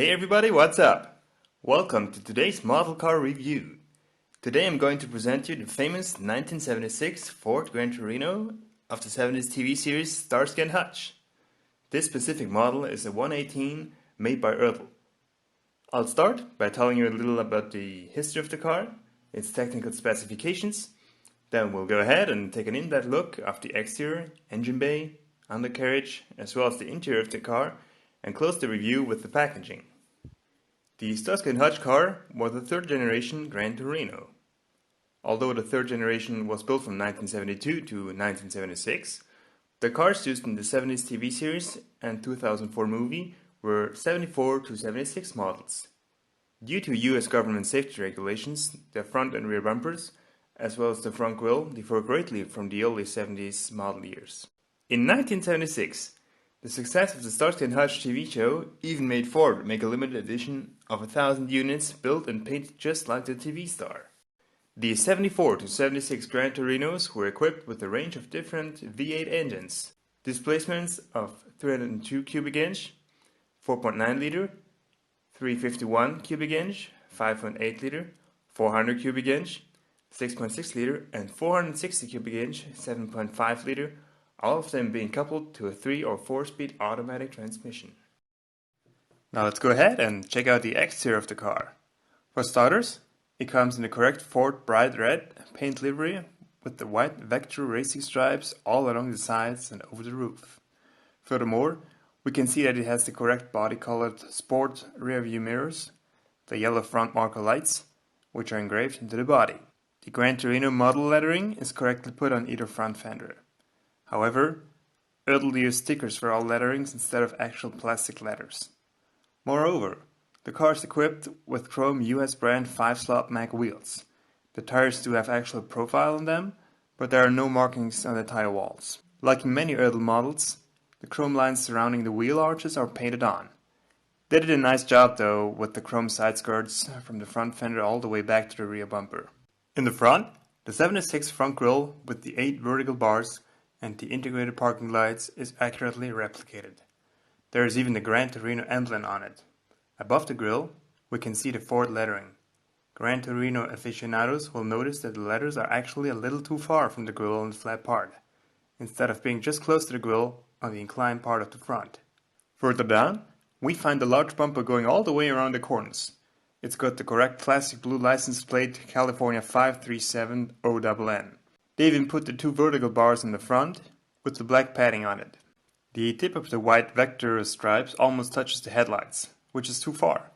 Hey everybody, what's up? Welcome to today's model car review. Today I'm going to present you the famous 1976 Ford Gran Torino of the 70s TV series Starsky Hutch. This specific model is a 118 made by ERTL. I'll start by telling you a little about the history of the car, its technical specifications. Then we'll go ahead and take an in-depth look of the exterior, engine bay, undercarriage, as well as the interior of the car, and close the review with the packaging. The Starsky Hutch car was a third generation Gran Torino. Although the third generation was built from 1972 to 1976, the cars used in the 70s TV series and 2004 movie were 74 to 76 models. Due to US government safety regulations, the front and rear bumpers, as well as the front grille, differ greatly from the early 70s model years. In 1976, the success of the Starsky Hutch TV show even made Ford make a limited edition of 1,000 units built and painted just like the TV star. The 74 to 76 Gran Torinos were equipped with a range of different V8 engines, displacements of 302 cubic inch, 4.9 liter, 351 cubic inch, 5.8 liter, 400 cubic inch, 6.6 liter, and 460 cubic inch, 7.5 liter, all of them being coupled to a 3 or 4-speed automatic transmission. Now let's go ahead and check out the exterior of the car. For starters, it comes in the correct Ford bright red paint livery with the white vector racing stripes all along the sides and over the roof. Furthermore, we can see that it has the correct body-colored sport rear view mirrors, the yellow front marker lights, which are engraved into the body. The Gran Torino model lettering is correctly put on either front fender. However, ERTL used stickers for all letterings instead of actual plastic letters. Moreover, the car is equipped with chrome US brand 5-slot mag wheels. The tires do have actual profile on them, but there are no markings on the tire walls. Like in many ERTL models, the chrome lines surrounding the wheel arches are painted on. They did a nice job though with the chrome side skirts from the front fender all the way back to the rear bumper. In the front, the 76 front grille with the 8 vertical bars and the integrated parking lights is accurately replicated. There is even the Gran Torino emblem on it. Above the grille, we can see the Ford lettering. Gran Torino aficionados will notice that the letters are actually a little too far from the grille on the flat part, instead of being just close to the grille on the inclined part of the front. Further down, we find the large bumper going all the way around the corners. It's got the correct classic blue license plate California 537ONN. They even put the 2 vertical bars in the front with the black padding on it. The tip of the white vector stripes almost touches the headlights, which is too far.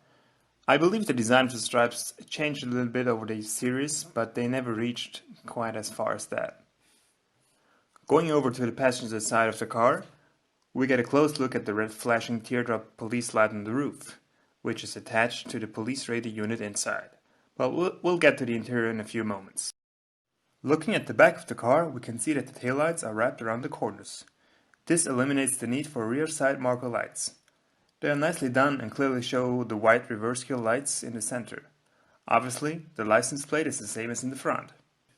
I believe the design of the stripes changed a little bit over the series, but they never reached quite as far as that. Going over to the passenger side of the car, we get a close look at the red flashing teardrop police light on the roof, which is attached to the police radio unit inside. But we'll get to the interior in a few moments. Looking at the back of the car, we can see that the taillights are wrapped around the corners. This eliminates the need for rear side marker lights. They are nicely done and clearly show the white reverse kill lights in the center. Obviously, the license plate is the same as in the front.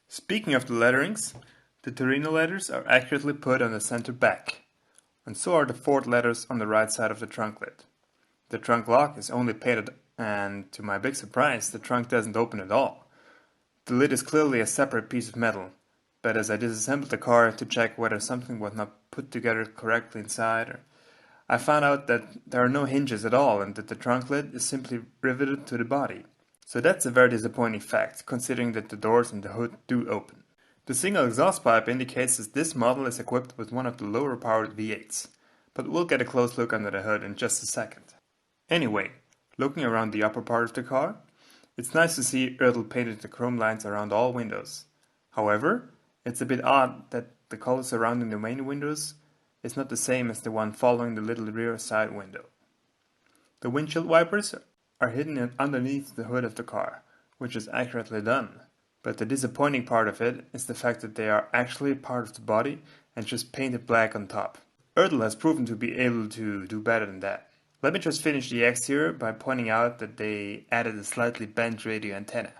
Speaking of the letterings, the Torino letters are accurately put on the center back, and so are the Ford letters on the right side of the trunk lid. The trunk lock is only painted, and to my big surprise, the trunk doesn't open at all. The lid is clearly a separate piece of metal, but as I disassembled the car to check whether something was not put together correctly inside, I found out that there are no hinges at all and that the trunk lid is simply riveted to the body. So that's a very disappointing fact, considering that the doors and the hood do open. The single exhaust pipe indicates that this model is equipped with one of the lower powered V8s, but we'll get a close look under the hood in just a second. Anyway, looking around the upper part of the car, it's nice to see ERTL painted the chrome lines around all windows. However, it's a bit odd that the color surrounding the main windows is not the same as the one following the little rear side window. The windshield wipers are hidden underneath the hood of the car, which is accurately done. But the disappointing part of it is the fact that they are actually part of the body and just painted black on top. ERTL has proven to be able to do better than that. Let me just finish the exterior by pointing out that they added a slightly bent radio antenna,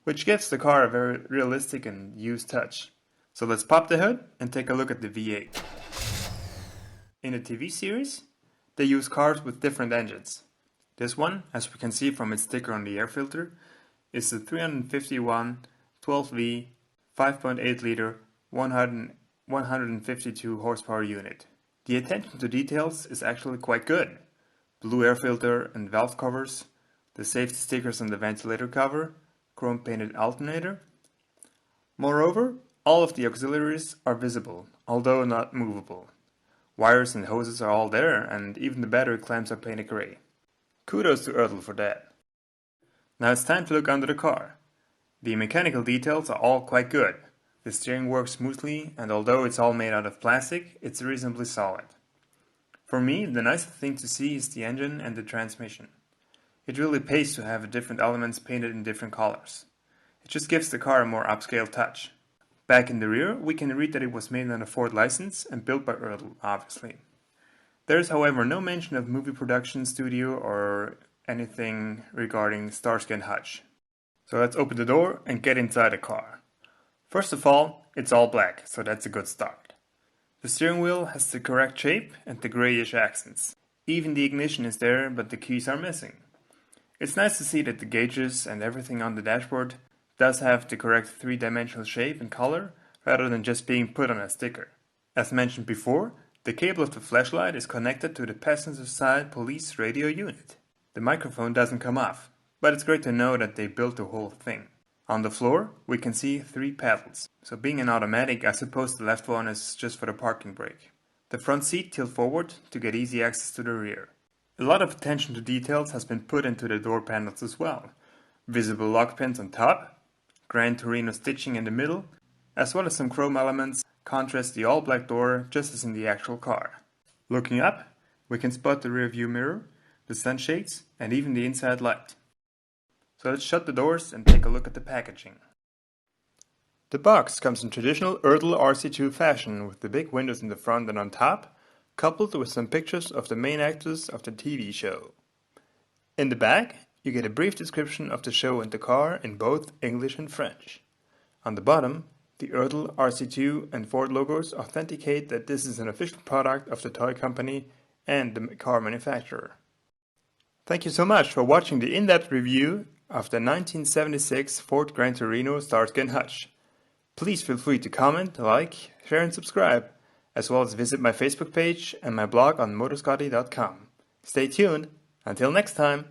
which gives the car a very realistic and used touch. So let's pop the hood and take a look at the V8. In the TV series, they use cars with different engines. This one, as we can see from its sticker on the air filter, is the 351 12V 5.8 liter 152 horsepower unit. The attention to details is actually quite good. Blue air filter and valve covers, the safety stickers on the ventilator cover, chrome painted alternator. Moreover, all of the auxiliaries are visible, although not movable. Wires and hoses are all there, and even the battery clamps are painted grey. Kudos to ERTL for that. Now it's time to look under the car. The mechanical details are all quite good. The steering works smoothly, and although it's all made out of plastic, it's reasonably solid. For me, the nicest thing to see is the engine and the transmission. It really pays to have different elements painted in different colors. It just gives the car a more upscale touch. Back in the rear, we can read that it was made on a Ford license and built by ERTL, obviously. There is, however, no mention of movie production studio or anything regarding Starsky Hutch. So let's open the door and get inside the car. First of all, it's all black, so that's a good start. The steering wheel has the correct shape and the grayish accents. Even the ignition is there, but the keys are missing. It's nice to see that the gauges and everything on the dashboard does have the correct three-dimensional shape and color, rather than just being put on a sticker. As mentioned before, the cable of the flashlight is connected to the passenger side police radio unit. The microphone doesn't come off, but it's great to know that they built the whole thing. On the floor, we can see 3 pedals, so being an automatic, I suppose the left one is just for the parking brake. The front seat tilts forward to get easy access to the rear. A lot of attention to details has been put into the door panels as well. Visible lock pins on top, Gran Torino stitching in the middle, as well as some chrome elements contrast the all-black door just as in the actual car. Looking up, we can spot the rear view mirror, the sunshades, and even the inside light. So let's shut the doors and take a look at the packaging. The box comes in traditional ERTL RC2 fashion with the big windows in the front and on top, coupled with some pictures of the main actors of the TV show. In the back, you get a brief description of the show and the car in both English and French. On the bottom, the ERTL RC2 and Ford logos authenticate that this is an official product of the toy company and the car manufacturer. Thank you so much for watching the in-depth review of the 1976 Ford Gran Torino Starsky Hutch. Please feel free to comment, like, share and subscribe, as well as visit my Facebook page and my blog on MotorScotti.com. Stay tuned. Until next time.